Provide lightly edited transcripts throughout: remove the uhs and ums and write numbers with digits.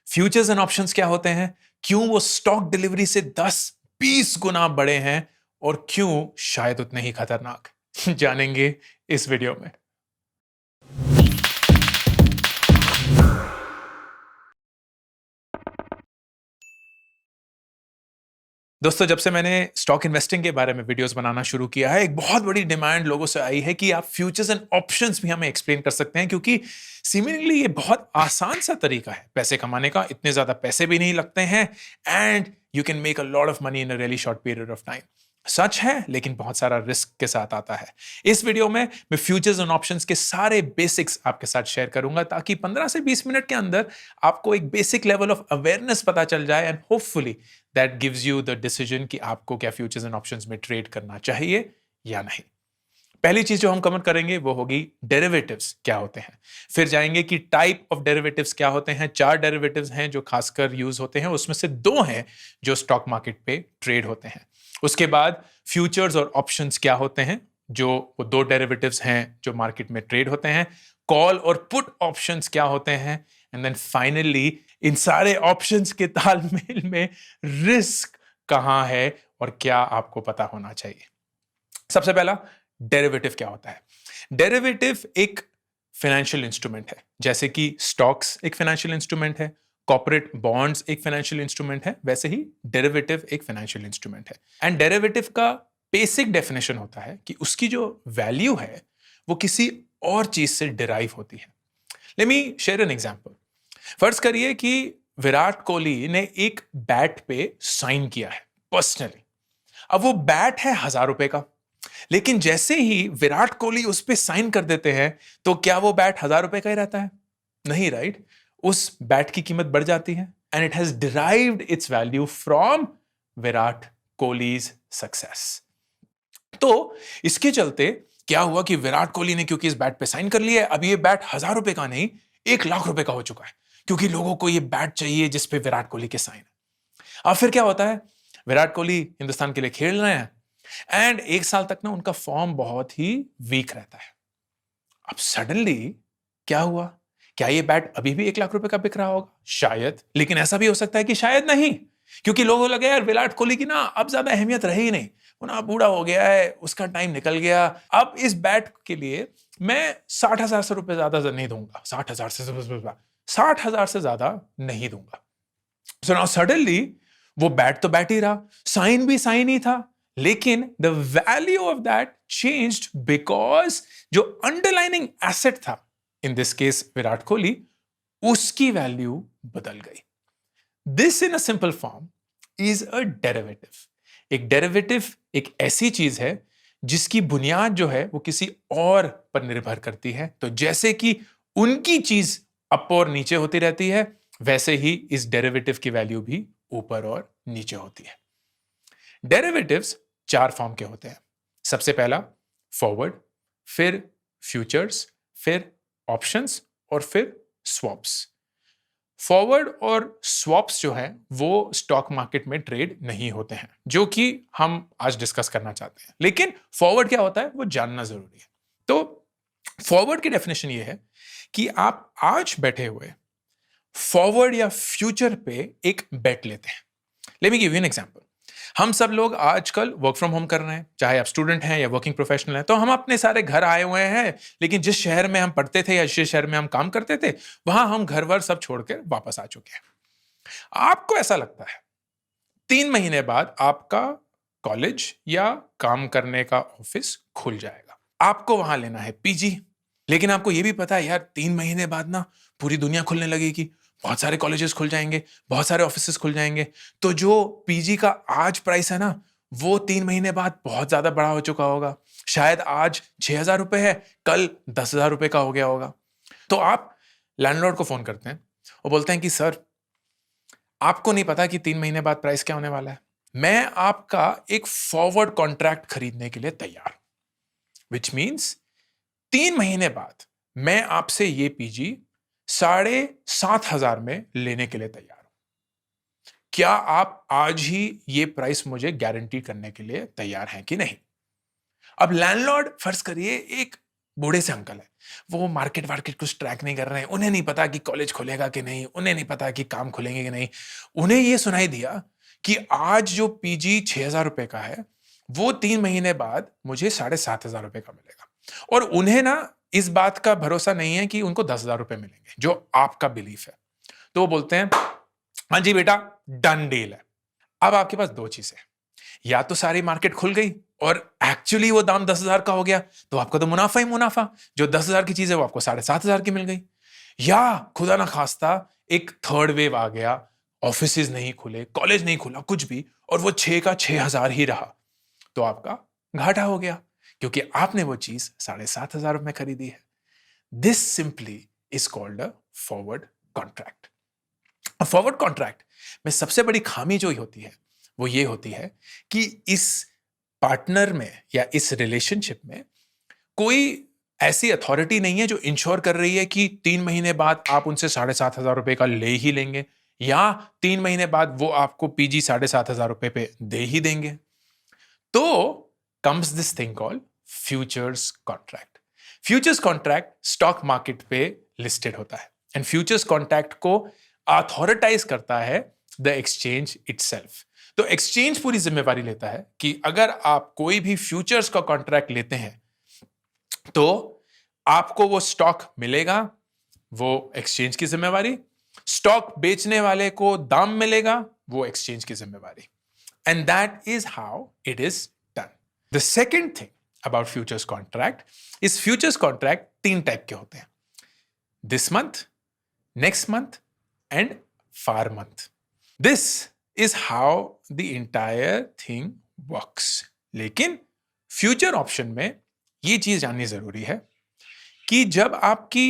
Futures and options क्या होते हैं, क्यों वो स्टॉक डिलीवरी से 10-20 गुना बड़े हैं और क्यों शायद उतने ही खतरनाक जानेंगे इस वीडियो में। दोस्तों, जब से मैंने स्टॉक इन्वेस्टिंग के बारे में वीडियोस बनाना शुरू किया है, एक बहुत बड़ी डिमांड लोगों से आई है कि आप फ्यूचर्स एंड ऑप्शंस भी हमें एक्सप्लेन कर सकते हैं, क्योंकि सीमिंगली ये बहुत आसान सा तरीका है पैसे कमाने का। इतने ज्यादा पैसे भी नहीं लगते हैं and you can make a lot of money in a really short period of time. सच है, लेकिन बहुत सारा रिस्क के साथ आता है। इस वीडियो में मैं फ्यूचर्स एंड ऑप्शंस के सारे बेसिक्स आपके साथ शेयर करूंगा, ताकि 15 से 20 मिनट के अंदर आपको एक बेसिक लेवल ऑफ अवेयरनेस पता चल जाए and hopefully that gives you the decision कि आपको क्या फ्यूचर्स एंड ऑप्शंस में ट्रेड करना चाहिए या नहीं। पहली चीज जो हम कवर करेंगे वो होगी डेरिवेटिव्स क्या होते हैं। फिर जाएंगे कि टाइप ऑफ डेरिवेटिव्स क्या होते हैं। 4 डेरिवेटिव्स हैं जो खासकर यूज होते हैं, उसमें से 2 हैं जो स्टॉक मार्केट पे ट्रेड होते हैं। उसके बाद फ्यूचर्स और ऑप्शंस क्या होते हैं, जो वो 2 डेरिवेटिव्स हैं जो मार्केट में ट्रेड होते हैं। कॉल और पुट ऑप्शंस क्या होते हैं, एंड देन फाइनली इन सारे ऑप्शंस के तालमेल में रिस्क कहां है और क्या आपको पता होना चाहिए। सबसे पहला, डेरिवेटिव क्या होता है। डेरिवेटिव एक फाइनेंशियल इंस्ट्रूमेंट है, जैसे कि स्टॉक्स एक फाइनेंशियल इंस्ट्रूमेंट है, कॉर्पोरेट बॉन्ड्स एक फाइनेंशियल इंस्ट्रूमेंट है, वैसे ही डेरिवेटिव एक फाइनेंशियल इंस्ट्रूमेंट है। एंड डेरिवेटिव का बेसिक डेफिनेशन होता है कि उसकी जो वैल्यू है वो किसी और चीज से डिराइव होती है। Let me share an example. फर्ज करिए कि विराट कोहली ने एक बैट पे साइन किया है पर्सनली। अब वो बैट है 1000 रुपए का, लेकिन जैसे ही विराट कोहली उस पर साइन कर देते हैं तो क्या वो बैट 1000 रुपए का ही रहता है? नहीं, राइट। उस बैट की कीमत बढ़ जाती है and it has derived it's value from Virat Kohli's success. तो इसके चलते क्या हुआ कि विराट कोहली ने क्योंकि इस बैट पे साइन कर लिया है, अब ये बैट 1000 रुपए का नहीं 1 लाख रुपए का हो चुका है, क्योंकि लोगों को ये बैट चाहिए जिसपे विराट कोहली के साइन है। अब फिर क्या होता है, विराट कोहली हिंदुस्तान के लिए खेल रहे हैं एंड 1 साल तक ना उनका फॉर्म बहुत ही वीक रहता है। अब सडनली क्या हुआ, क्या ये बैट अभी भी 1 लाख रुपए का बिक रहा होगा? शायद, लेकिन ऐसा भी हो सकता है कि शायद नहीं, क्योंकि लोगों को लगे यार विराट कोहली की ना अब ज्यादा अहमियत रही नहीं, वो ना बूढ़ा हो गया है, उसका टाइम निकल गया, अब इस बैट के लिए मैं 60,000 से रुपए ज्यादा नहीं दूंगा, 60,000 से ज्यादा नहीं दूंगा। सो नाउ सडनली वो बैट तो बैट ही रहा, साइन भी साइन ही था, लेकिन the value of that changed because जो अंडरलाइनिंग एसेट था, in this case Virat Kohli, उसकी वैल्यू बदल गई। This in a simple form is a derivative. एक डेरिवेटिव एक ऐसी चीज है जिसकी बुनियाद जो है वो किसी और पर निर्भर करती है। तो जैसे कि उनकी चीज अप और नीचे होती रहती है, वैसे ही इस डेरिवेटिव की वैल्यू भी ऊपर और नीचे होती है। डेरिवेटिव्स 4 फॉर्म के होते हैं। सबसे पहला फॉरवर्ड, फिर फ्यूचर्स, फिर ऑप्शंस और फिर स्वैप्स। फॉरवर्ड और स्वैप्स जो है वो स्टॉक मार्केट में ट्रेड नहीं होते हैं, जो कि हम आज डिस्कस करना चाहते हैं। लेकिन फॉरवर्ड क्या होता है वो जानना जरूरी है। तो फॉरवर्ड की डेफिनेशन ये है कि आप आज बैठे हुए फॉरवर्ड या फ्यूचर पे एक बेट लेते हैं। Let me give you an example. हम सब लोग आजकल वर्क फ्रॉम होम कर रहे हैं, चाहे आप स्टूडेंट हैं या वर्किंग प्रोफेशनल हैं, तो हम अपने सारे घर आए हुए हैं, लेकिन जिस शहर में हम पढ़ते थे या जिस शहर में हम काम करते थे, वहां हम घर वर सब छोड़कर वापस आ चुके हैं। आपको ऐसा लगता है 3 महीने बाद आपका कॉलेज या काम करने का ऑफिस खुल जाएगा, आपको वहां लेना है पीजी, लेकिन आपको यह भी पता है यार 3 महीने बाद ना पूरी दुनिया खुलने लगेगी, बहुत सारे कॉलेजेस खुल जाएंगे, बहुत सारे ऑफिसेस खुल जाएंगे, तो जो पीजी का आज प्राइस है ना वो 3 महीने बाद बहुत ज्यादा बड़ा हो चुका होगा। शायद आज 6,000 रुपए है, कल 10,000 रुपए का हो गया होगा। तो आप लैंडलॉर्ड को फोन करते हैं और बोलते हैं कि सर, आपको नहीं पता कि 3 महीने बाद प्राइस क्या होने वाला है, मैं आपका एक फॉरवर्ड कॉन्ट्रैक्ट खरीदने के लिए तैयार, विच मीन्स 3 महीने बाद मैं आपसे ये पीजी 7,500 में लेने के लिए तैयार हूं। क्या आप आज ही ये प्राइस मुझे गारंटी करने के लिए तैयार हैं कि नहीं? अब लैंडलॉर्ड फर्ज करिए एक बूढ़े से अंकल है, वो मार्केट वार्केट कुछ ट्रैक नहीं कर रहे हैं, उन्हें नहीं पता कि कॉलेज खुलेगा कि नहीं, उन्हें नहीं पता कि काम खुलेंगे कि नहीं। उन्हें ये सुनाई दिया कि आज जो पीजी 6,000 रुपए का है, वो 3 महीने बाद मुझे 7,500 रुपए का मिलेगा। और उन्हें ना इस बात का भरोसा नहीं है कि उनको 10,000 रुपए मिलेंगे, जो आपका बिलीफ है। तो वो बोलते हैं, हाँ जी बेटा, डन डील है। अब आपके पास दो चीजें, या तो सारी मार्केट खुल गई और एक्चुअली वो दाम 10,000 का हो गया, तो आपका तो मुनाफा ही मुनाफा, जो 10,000 की चीज है वो आपको 7,500 की मिल गई। या खुदा ना खास्ता एक थर्ड वेव आ गया, ऑफिसेज नहीं खुले, कॉलेज नहीं खुला, कुछ भी, और वो 6 का 6,000 ही रहा, तो आपका घाटा हो गया, क्योंकि आपने वो चीज 7,500 में खरीदी है। This simply is called a forward contract. Forward contract में सबसे बड़ी खामी जो होती है वो ये होती है कि इस पार्टनर में या इस रिलेशनशिप में कोई ऐसी अथॉरिटी नहीं है जो इंश्योर कर रही है कि 3 महीने बाद आप उनसे 7,500 रुपए का ले ही लेंगे, या 3 महीने बाद वो आपको पीजी 7,500 रुपए पे दे ही देंगे। तो comes this thing called futures contract. Futures contract stock market पे लिस्टेड होता है, एंड फ्यूचर्स कॉन्ट्रैक्ट को अथॉरिटाइज करता है द एक्सचेंज इटसेल्फ। तो एक्सचेंज पूरी जिम्मेवारी लेता है कि अगर आप कोई भी फ्यूचर्स का कॉन्ट्रैक्ट लेते हैं तो आपको वो स्टॉक मिलेगा, वो एक्सचेंज की जिम्मेवारी। स्टॉक बेचने वाले को दाम मिलेगा, वो एक्सचेंज की जिम्मेवारी। And that is how it is done. The second thing about futures contract is futures contract 3 type के होते हैं, this month, next month and far month. This is how the entire thing works। लेकिन future option में ये चीज जाननी जरूरी है कि जब आपकी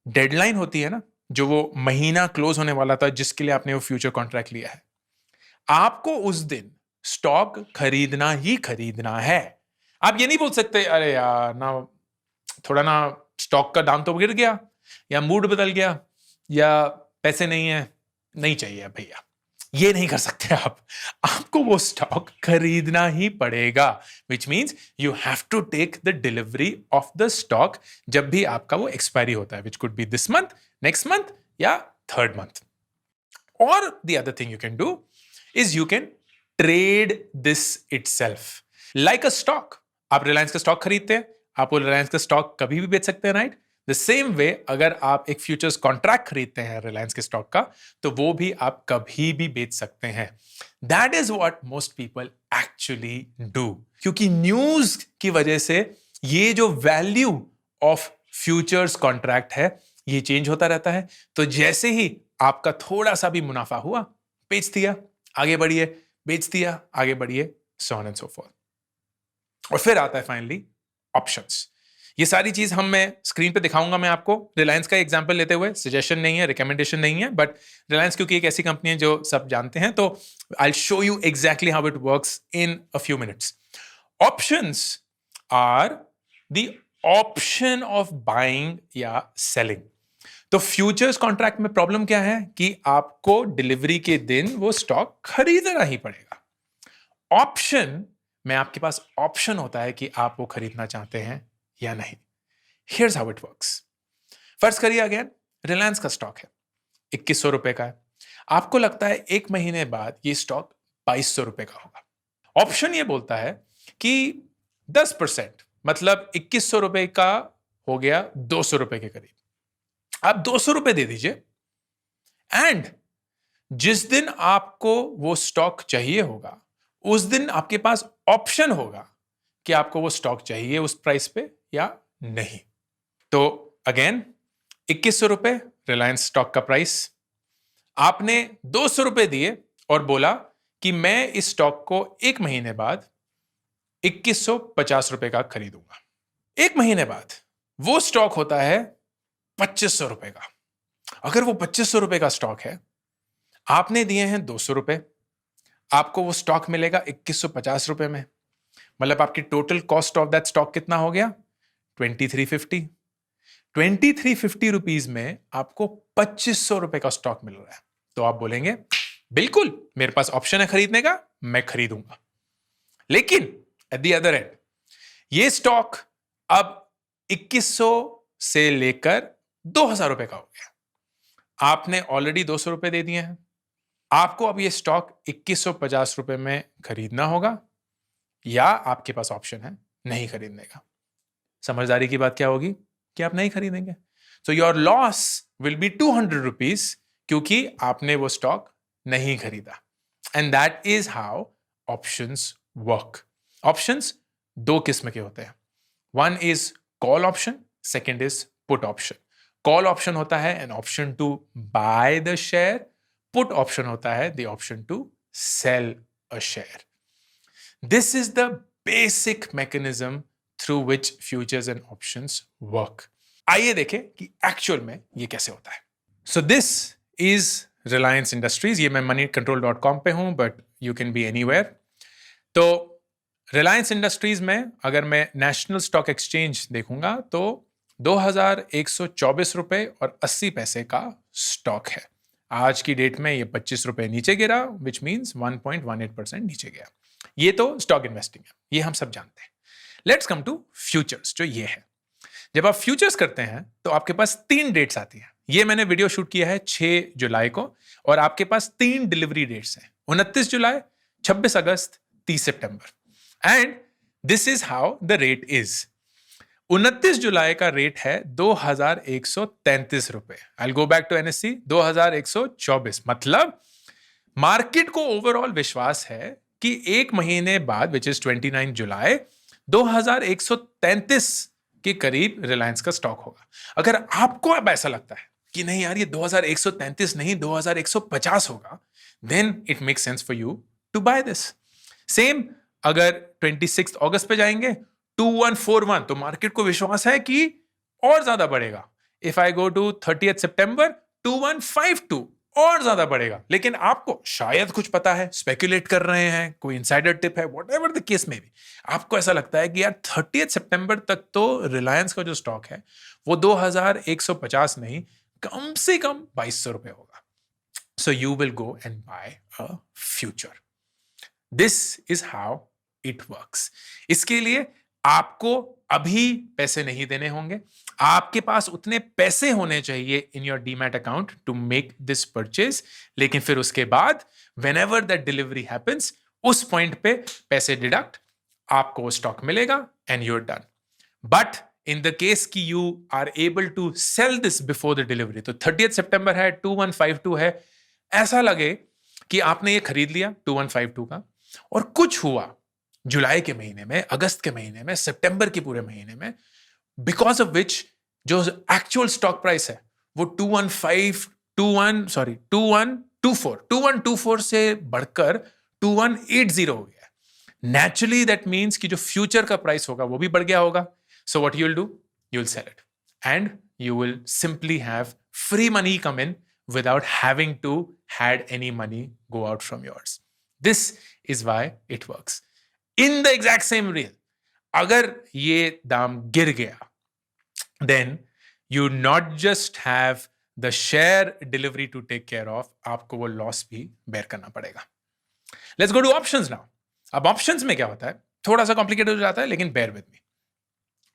डेडलाइन होती है ना, जो वो महीना क्लोज होने वाला था जिसके लिए आपने वो फ्यूचर कॉन्ट्रैक्ट लिया है, आपको उस दिन स्टॉक खरीदना ही खरीदना है। आप ये नहीं बोल सकते अरे यार ना, थोड़ा ना स्टॉक का दाम तो गिर गया, या मूड बदल गया, या पैसे नहीं है, नहीं चाहिए भैया, ये नहीं कर सकते आप। आपको वो स्टॉक खरीदना ही पड़ेगा, which means you have to take the delivery of the stock जब भी आपका वो एक्सपायरी होता है, which could be this month, next month या थर्ड मंथ। और the other thing you can do is you can trade this itself like a stock. आप रिलायंस का स्टॉक खरीदते हैं, आप वो रिलायंस का स्टॉक कभी भी बेच सकते हैं, राइट? द सेम वे अगर आप एक फ्यूचर्स कॉन्ट्रैक्ट खरीदते हैं रिलायंस के स्टॉक का, तो वो भी आप कभी भी बेच सकते हैं। That is what most people actually do, क्योंकि न्यूज की वजह से ये जो वैल्यू ऑफ फ्यूचर्स कॉन्ट्रैक्ट है ये चेंज होता रहता है। तो जैसे ही आपका थोड़ा सा भी मुनाफा हुआ, बेच दिया, आगे बढ़िए, बेच दिया, आगे बढ़िए, so on and so forth। और फिर आता है फाइनली ऑप्शंस। ये सारी चीज मैं स्क्रीन पे दिखाऊंगा मैं आपको, रिलायंस का एग्जांपल लेते हुए, सजेशन नहीं है, रिकमेंडेशन नहीं है, बट रिलायंस क्योंकि एक ऐसी कंपनी है जो सब जानते हैं, तो I will show you exactly how it works in a few minutes. Options are the option of buying या सेलिंग। तो फ्यूचर्स कॉन्ट्रैक्ट में प्रॉब्लम क्या है कि आपको डिलीवरी के दिन वो स्टॉक खरीदना ही पड़ेगा। ऑप्शन में आपके पास ऑप्शन होता है कि आप वो खरीदना चाहते हैं या नहीं। Here's how it works। फर्ज करिए अगेन रिलायंस का स्टॉक है, 2100 रुपए का है। आपको लगता है 1 महीने बाद ये स्टॉक 2200 रुपए का होगा। ऑप्शन ये बोलता है कि 10% मतलब 2100 रुपए का हो गया 200 रुपए के करीब, आप 200 रुपए दे दीजिए, एंड जिस दिन आपको वो स्टॉक चाहिए होगा उस दिन आपके पास ऑप्शन होगा कि आपको वो स्टॉक चाहिए उस प्राइस पे या नहीं। तो अगेन 2100 रुपए रिलायंस स्टॉक का प्राइस, आपने 200 रुपए दिए और बोला कि मैं इस स्टॉक को 1 महीने बाद 2150 रुपए का खरीदूंगा। 1 महीने बाद वो स्टॉक होता है 2500 रुपए का। अगर वो 2500 रुपए का स्टॉक है, आपने दिए हैं 200 रुपए, आपको वो स्टॉक मिलेगा 2150 रुपए में, मतलब आपकी total cost of that stock कितना हो गया? 2350। 2350 रुपीज में आपको 2500 रुपए का स्टॉक मिल रहा है। तो आप बोलेंगे बिल्कुल मेरे पास ऑप्शन है खरीदने का, मैं खरीदूंगा। लेकिन एट द अदर एंड ये स्टॉक अब 2100 से लेकर 2,000 रुपए का हो गया। आपने ऑलरेडी 200 रुपए दे दिए हैं। आपको अब ये स्टॉक 2150 रुपए में खरीदना होगा, या आपके पास ऑप्शन है नहीं खरीदने का। समझदारी की बात क्या होगी कि आप नहीं खरीदेंगे। So your loss will be 200 rupees, क्योंकि आपने वो स्टॉक नहीं खरीदा। And that is how options work. Options दो किस्म के होते हैं। One is call option, second is put option. Call option होता है an option to buy the share, put option होता है the option to sell a share. This is the basic mechanism through which futures and options work. आइए देखें कि actual में ये कैसे होता है। So this is Reliance industries. ये मैं moneycontrol.com पे हूं, but you can be anywhere. तो रिलायंस इंडस्ट्रीज में अगर मैं नेशनल स्टॉक एक्सचेंज देखूंगा तो 2124 रुपए और 80 पैसे का स्टॉक है। आज की डेट में ये 25 रुपए नीचे गिरा, विच मीन्स 1.18% नीचे गया। ये तो स्टॉक इन्वेस्टिंग है, ये हम सब जानते हैं। लेट्स कम टू फ्यूचर्स, जो ये है। जब आप फ्यूचर्स करते हैं तो आपके पास 3 डेट्स आती हैं। ये मैंने वीडियो शूट किया है 6 जुलाई को, और आपके पास 3 डिलीवरी डेट्स हैं, 29 जुलाई, 26 अगस्त, 30 सितंबर। And this is how the rate is. 29 जुलाई का रेट है 2133 रुपए। I will go back to NSC, 2124। मतलब मार्केट को ओवरऑल विश्वास है कि एक महीने बाद, विच इज 29 जुलाई, 2133 के करीब रिलायंस का स्टॉक होगा। अगर आपको अब ऐसा लगता है कि नहीं यार, ये 2133 नहीं 2150 होगा, then it makes sense for you to buy this. Same अगर 26 अगस्त पे जाएंगे 2141, तो मार्केट को विश्वास है कि और ज्यादा बढ़ेगा। इफ आई गो टू 30 सितंबर 2152, और ज्यादा बढ़ेगा। लेकिन आपको शायद कुछ पता है, स्पेकुलेट कर रहे हैं, कोई इनसाइडर टिप है, व्हाटएवर द केस में भी, आपको ऐसा लगता है कि यार 30 सितंबर तक तो रिलायंस का जो स्टॉक है वो 2150 नहीं, कम से कम 2200 रुपए होगा। So you will go and buy a future. This is how it works. इसके लिए आपको अभी पैसे नहीं देने होंगे। आपके पास उतने पैसे होने चाहिए in your demat account to make this purchase. लेकिन फिर उसके बाद व्हेनेवर दैट डिलीवरी हैपेंस, उस पॉइंट पे पैसे डिडक्ट, आपको स्टॉक मिलेगा and you're done. But in the case कि you are able to sell this before the delivery, तो 30 सितंबर है, 2152 है, ऐसा लगे कि आपने ये खरीद लिया 2152 का, और कुछ हुआ जुलाई के महीने में, अगस्त के महीने में, सितंबर के पूरे महीने में, बिकॉज ऑफ विच जो एक्चुअल स्टॉक प्राइस है वो 2124 से बढ़कर 2180 हो गया। नेचुरली दैट मीन्स कि जो फ्यूचर का प्राइस होगा वो भी बढ़ गया होगा। So what you will do, you will sell it and you will simply have free money come in without having to had any money go out from yours. This is why it works. In the exact same real, अगर ये दाम गिर गया, then you not just have the share delivery to take care of, आपको वो loss भी bear करना पड़ेगा। Let's go to options now. अब ऑप्शंस में क्या होता है, थोड़ा सा कॉम्प्लिकेटेड हो जाता है, लेकिन बेयर विद मी।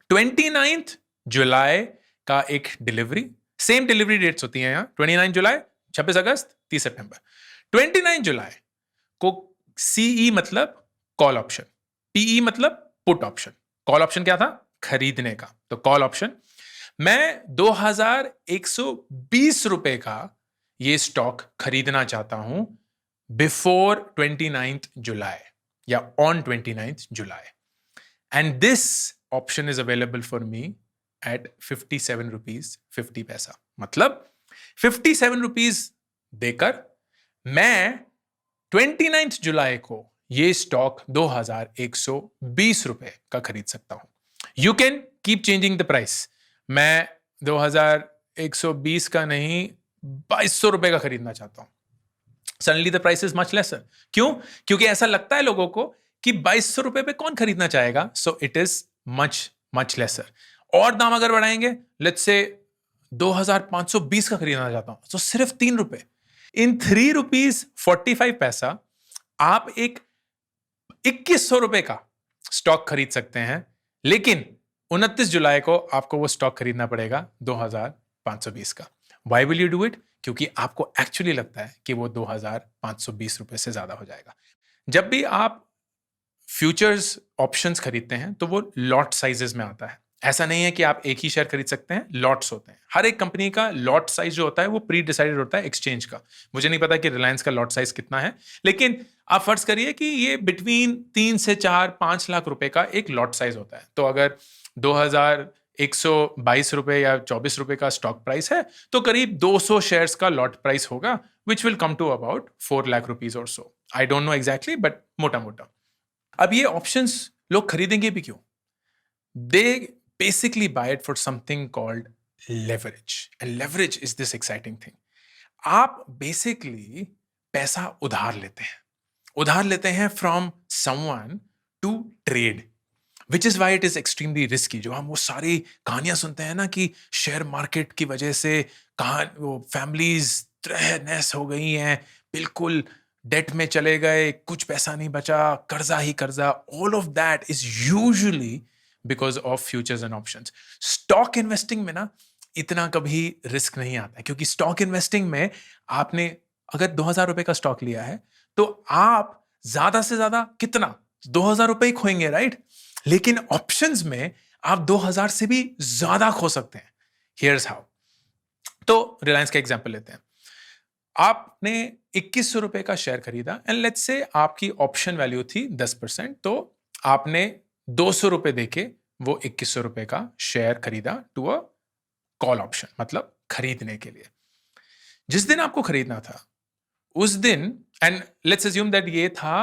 29 जुलाई का एक डिलीवरी, सेम डिलीवरी डेट्स होती हैं यहां, 29 जुलाई, 26 अगस्त, 30 सितंबर। 29 जुलाई को सीई मतलब कॉल ऑप्शन, पीई मतलब पुट ऑप्शन। कॉल ऑप्शन क्या था, खरीदने का, तो कॉल ऑप्शन मैं 2120 रुपए का ये स्टॉक खरीदना चाहता हूं बिफोर 29 जुलाई या on 29 July, and this option is available for me at 57 rupees 50 पैसा। मतलब 57 रुपीज देकर मैं 29 जुलाई को ये स्टॉक 2120 रुपए का खरीद सकता हूं। You can keep changing the price. मैं 2120 का नहीं 2200 रुपए का खरीदना चाहता हूं। Suddenly the price is much laser. क्यों? क्योंकि ऐसा लगता है लोगों को कि 2200 रुपए पे कौन खरीदना चाहेगा, so it is much laser. और दाम अगर बढ़ाएंगे, लेट्स से 2520 का खरीदना चाहता हूं, तो सिर्फ 3 रुपए, इन 3 रुपीज 45 पैसा आप एक 2100 रुपए का स्टॉक खरीद सकते हैं। लेकिन 29 जुलाई को आपको वो स्टॉक खरीदना पड़ेगा 2520 का। Why will you do it? क्योंकि आपको एक्चुअली लगता है कि वो 2520 रुपए से ज्यादा हो जाएगा। जब भी आप फ्यूचर्स ऑप्शंस खरीदते हैं तो वो लॉट साइजेस में आता है। ऐसा नहीं है कि आप एक ही शेयर खरीद सकते हैं, लॉट्स होते हैं। हर एक कंपनी का लॉट साइज जो होता है वो प्री डिसाइडेड होता है एक्सचेंज का। मुझे नहीं पता कि रिलायंस का लॉट साइज कितना है, लेकिन आप फर्ज करिए कि ये बिटवीन 3 से 4-5 लाख रुपए का एक लॉट साइज होता है। तो अगर 2122 रुपए या 24 रुपए का स्टॉक प्राइस है तो करीब 200 शेयर्स का लॉट प्राइस होगा, which will come to about 4 lakh rupees और so. I don't know exactly, but मोटा मोटा। अब ये ऑप्शंस लोग खरीदेंगे भी क्यों? They basically buy it for something called leverage, and leverage is this exciting thing. आप बेसिकली पैसा उधार लेते हैं from someone to trade, which is why it is extremely risky. जो हम वो सारी कहानियां सुनते हैं ना कि शेयर मार्केट की वजह से कहां वो फैमिलीज तहस नहस हो गई हैं, बिल्कुल डेट में चले गए, कुछ पैसा नहीं बचा, कर्जा ही कर्जा। All of that is usually because of futures and options. Stock investing में ना इतना कभी रिस्क नहीं आता है, क्योंकि स्टॉक इन्वेस्टिंग में आपने अगर 2000 रुपए का स्टॉक लिया है तो आप ज्यादा से ज्यादा कितना 2000 रुपए ही खोएंगे, राइट? लेकिन ऑप्शंस में आप 2000 से भी ज्यादा खो सकते हैं। Here's how. तो रिलायंस का एग्जांपल लेते हैं। आपने 2100 रुपए का शेयर खरीदा एंड लेट्स से आपकी ऑप्शन वैल्यू थी 10%, तो आपने 200 रुपए देके वो 2100 रुपए का शेयर खरीदा टू अ कॉल ऑप्शन, मतलब खरीदने के लिए। जिस दिन आपको खरीदना था उस दिन, एंड लेट्स अज्यूम दैट ये था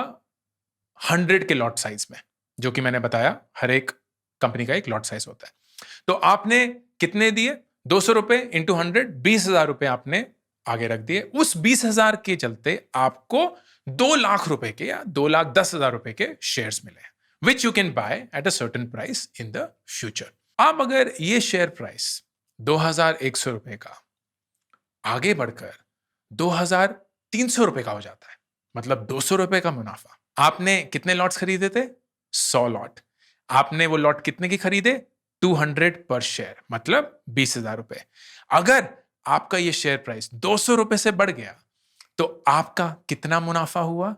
100 के लॉट साइज में, जो कि मैंने बताया हर एक कंपनी का एक लॉट साइज होता है। तो आपने कितने दिए? 200 रुपए इंटू 100, 20,000 रुपए आपने आगे रख दिए। उस 20,000 के चलते आपको 2 लाख रुपए के या 2,10,000 रुपए के शेयर्स मिले, which you can by at a certain price in the future. अब अगर ये शेयर प्राइस 2,100 रुपए का आगे बढ़कर 2,300 रुपए का हो जाता है, मतलब 200 रुपए का मुनाफा। आपने कितने लॉट्स खरीदे थे? 100 लॉट। आपने वो लॉट कितने की खरीदे? 200 पर शेयर, मतलब 20,000 रुपए। अगर आपका ये शेयर प्राइस 200 रुपए से बढ़ गया तो आपका कितना मुनाफा हुआ?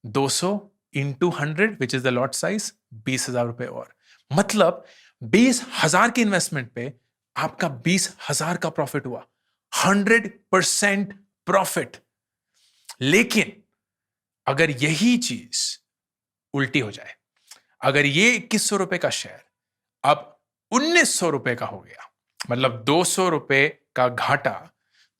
200 into 100 which is the lot size, 20,000 रुपए। और मतलब 20,000 की इन्वेस्टमेंट पे आपका 20,000 का प्रॉफिट हुआ, 100% प्रॉफिट। लेकिन अगर यही चीज उल्टी हो जाए, अगर ये 2100 रुपए का शेयर अब 1900 रुपए का हो गया, मतलब 200 रुपए का घाटा,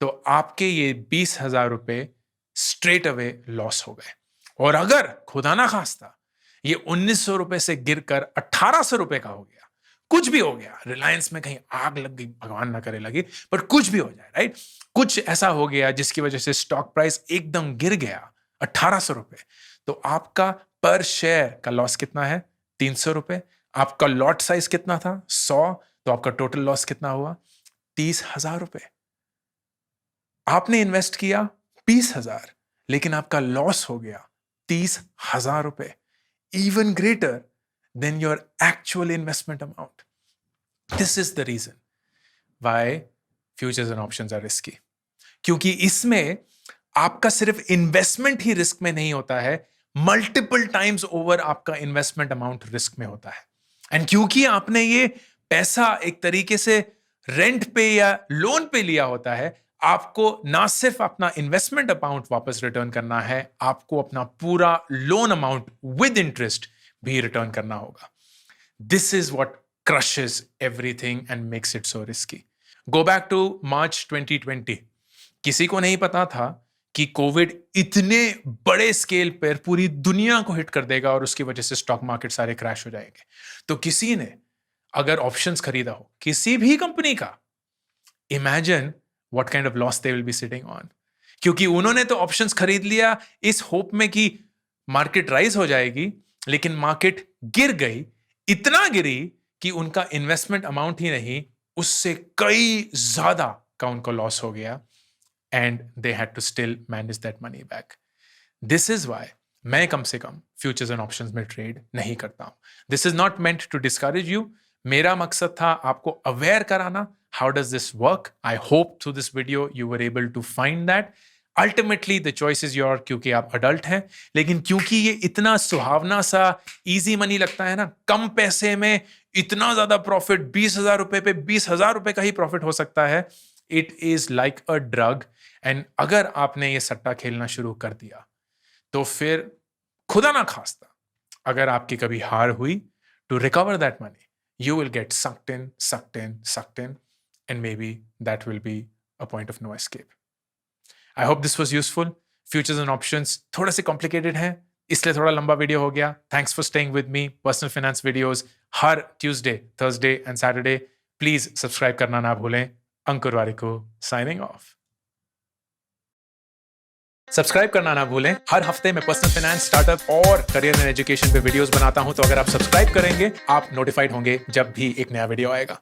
तो आपके ये 20,000 रुपए स्ट्रेट अवे लॉस हो गए। और अगर खुदा ना खास्ता ये 1900 रुपए से गिरकर 1800 रुपए का हो गया, कुछ भी हो गया, रिलायंस में कहीं आग लग गई, भगवान ना करे लगी, पर कुछ भी हो जाए, राइट? कुछ ऐसा हो गया जिसकी वजह से स्टॉक प्राइस एकदम गिर गया 1800 रुपए, तो आपका पर शेयर का लॉस कितना है? 300 रुपए। आपका लॉट साइज कितना था? 100। तो आपका टोटल लॉस कितना हुआ? 30,000 रुपए। आपने इन्वेस्ट किया 20,000, लेकिन आपका लॉस हो गया 30,000 रुपए, even greater than your actual investment amount. This is the reason why futures and options are risky, क्योंकि इसमें आपका सिर्फ इन्वेस्टमेंट ही रिस्क में नहीं होता है, मल्टीपल टाइम्स ओवर आपका इन्वेस्टमेंट अमाउंट रिस्क में होता है। एंड क्योंकि आपने ये पैसा एक तरीके से रेंट पे या लोन पे लिया होता है, आपको ना सिर्फ अपना इन्वेस्टमेंट अमाउंट वापस रिटर्न करना है, आपको अपना पूरा लोन अमाउंट विद इंटरेस्ट भी रिटर्न करना होगा। This is what crushes everything and makes it so risky. Go back to March 2020. किसी को नहीं पता था कि कोविड इतने बड़े स्केल पर पूरी दुनिया को हिट कर देगा और उसकी वजह से स्टॉक मार्केट सारे क्रैश हो जाएंगे। तो किसी ने अगर ऑप्शंस खरीदा हो किसी भी कंपनी का, imagine what kind of loss they will be sitting on. क्योंकि उन्होंने तो ऑप्शंस खरीद लिया इस होप में कि मार्केट राइज हो जाएगी, लेकिन मार्केट गिर गई, इतना गिरी कि उनका इन्वेस्टमेंट अमाउंट ही नहीं, उससे कई ज्यादा का उनको लॉस हो गया, and they had to still manage that money back. This is why मैं कम से कम फ्यूचर्स एंड ऑप्शंस में ट्रेड नहीं करता हूं। This is not meant to discourage you. मेरा मकसद था आपको अवेयर कराना, how does this work. I hope through this video you were able to find that. Ultimately the choice is your, क्योंकि आप अडल्ट हैं, लेकिन क्योंकि ये इतना सुहावना सा इजी मनी लगता है ना, कम पैसे में इतना ज्यादा प्रॉफिट, 20,000 रुपए पे 20,000 रुपए का ही प्रॉफिट हो सकता है। It is like a drug. And अगर आपने ये सट्टा खेलना शुरू कर दिया तो फिर खुदा ना खास्ता अगर आपकी कभी हार हुई, to recover that money you will get sucked in, and maybe that will be a point of no escape. I hope this was useful. Futures and options थोड़े से complicated हैं, इसलिए थोड़ा लंबा वीडियो हो गया. Thanks for staying with me. Personal finance videos her Tuesday, Thursday and Saturday. Please subscribe करना ना भूलें. अंकुर वारिको signing off. सब्सक्राइब करना ना भूलें. हर हफ्ते मैं पर्सनल फाइनेंस, स्टार्टअप और करियर एंड एजुकेशन पे वीडियोस बनाता हूं, तो अगर आप सब्सक्राइब करेंगे आप नोटिफाइड होंगे जब भी एक नया वीडियो आएगा.